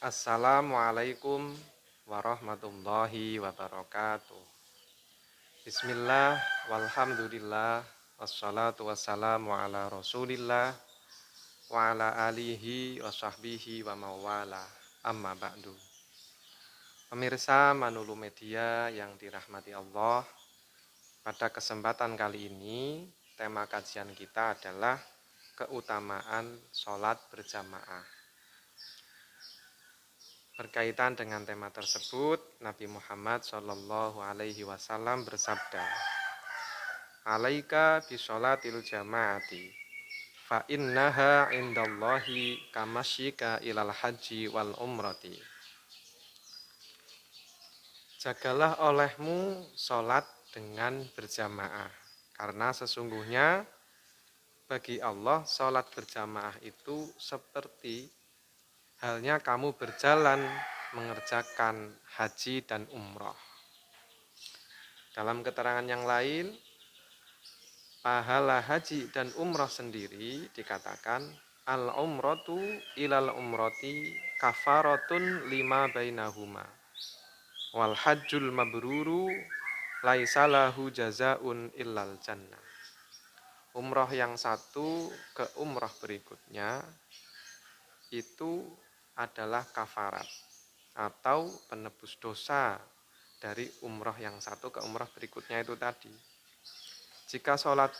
Assalamualaikum warahmatullahi wabarakatuh. Bismillah, walhamdulillah, wassalatu wassalamu ala rasulillah, wa ala alihi wa sahbihi wa mawala, amma ba'du. Pemirsa Manulu Media yang dirahmati Allah, pada kesempatan kali ini, tema kajian kita adalah keutamaan sholat berjamaah. Berkaitan dengan tema tersebut, Nabi Muhammad Shallallahu Alaihi Wasallam bersabda, "Alaika bisolatil jamaati, fa innaha indallahi kamasyika ilal haji wal umrati." Jagalah olehmu sholat dengan berjamaah, karena sesungguhnya bagi Allah sholat berjamaah itu seperti halnya kamu berjalan mengerjakan haji dan umroh. Dalam keterangan yang lain, pahala haji dan umroh sendiri dikatakan al-umratu ilal umroti kafaratun lima bainahuma wal hajjul mabruru laisalahu jazaun illal jannah. Umroh yang satu ke umroh berikutnya itu adalah kafarat atau penebus dosa dari umroh yang satu ke umroh berikutnya itu tadi. Jika sholat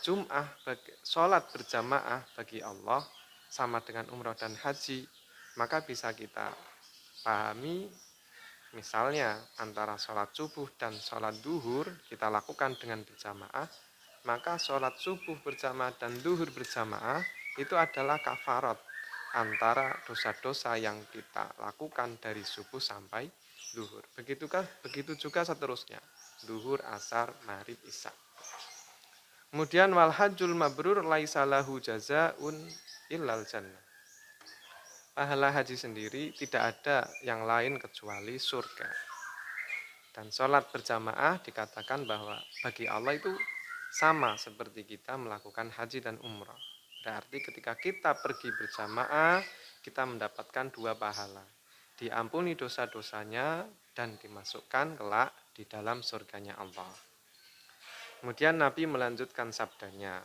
berjamaah bagi Allah sama dengan umroh dan haji, maka bisa kita pahami misalnya antara sholat subuh dan sholat duhur kita lakukan dengan berjamaah, maka sholat subuh berjamaah dan duhur berjamaah itu adalah kafarat antara dosa-dosa yang kita lakukan dari subuh sampai duhur. Begitu juga seterusnya, duhur, asar, maghrib, isya. Kemudian wal hajjul mabrur laisa lahu jazaun illal jannah. Pahala haji sendiri tidak ada yang lain kecuali surga. Dan sholat berjamaah dikatakan bahwa bagi Allah itu sama seperti kita melakukan haji dan umrah. Berarti ketika kita pergi berjamaah, kita mendapatkan dua pahala. Diampuni dosa-dosanya dan dimasukkan kelak di dalam surganya Allah. Kemudian Nabi melanjutkan sabdanya,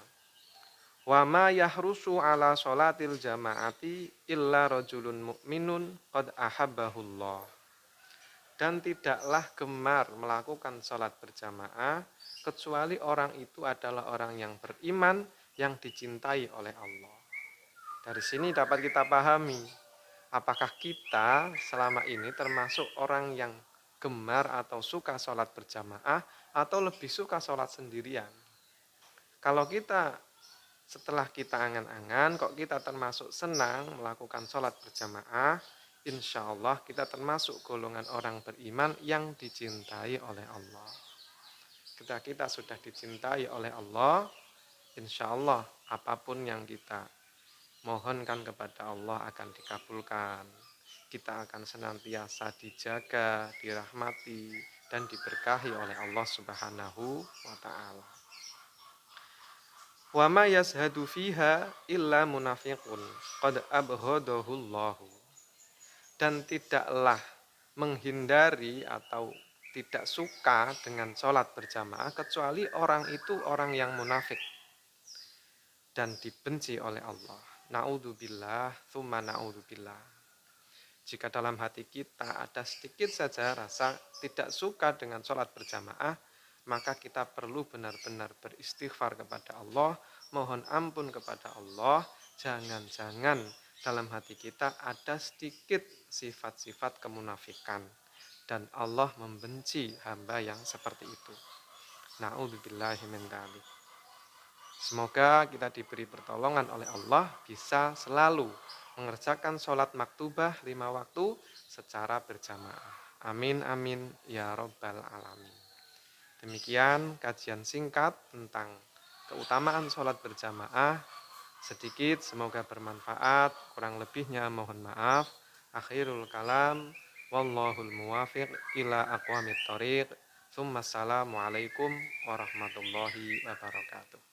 "Wa ma yahrusu ala sholatil jamaati illa rajulun mu'minun qad ahabbahullah." Dan tidaklah gemar melakukan sholat berjamaah kecuali orang itu adalah orang yang beriman yang dicintai oleh Allah. Dari sini dapat kita pahami, apakah kita selama ini termasuk orang yang gemar atau suka sholat berjamaah atau lebih suka sholat sendirian. Kalau setelah kita angan-angan, kok kita termasuk senang melakukan sholat berjamaah, insya Allah kita termasuk golongan orang beriman yang dicintai oleh Allah. Ketika kita sudah dicintai oleh Allah, insya Allah apapun yang kita mohonkan kepada Allah akan dikabulkan. Kita akan senantiasa dijaga, dirahmati, dan diberkahi oleh Allah Subhanahu wa ta'ala. Wa ma yashhadu fiha illa munafiqun qad abghadahullahu. Dan tidaklah menghindari atau tidak suka dengan sholat berjamaah kecuali orang itu orang yang munafik dan dibenci oleh Allah. Na'udzubillah, tsumma na'udzubillah. Jika dalam hati kita ada sedikit saja rasa tidak suka dengan sholat berjamaah, maka kita perlu benar-benar beristighfar kepada Allah, mohon ampun kepada Allah. Jangan-jangan dalam hati kita ada sedikit sifat-sifat kemunafikan, dan Allah membenci hamba yang seperti itu. Na'udzubillahi min dzalik. Semoga kita diberi pertolongan oleh Allah bisa selalu mengerjakan sholat maktubah 5 waktu secara berjamaah. Amin amin ya robbal alamin. Demikian kajian singkat tentang keutamaan sholat berjamaah. Sedikit, semoga bermanfaat. Kurang lebihnya mohon maaf. Akhirul kalam. Wallahul muwafiq ila aqwamit thoriq. Assalamualaikum warahmatullahi wabarakatuh.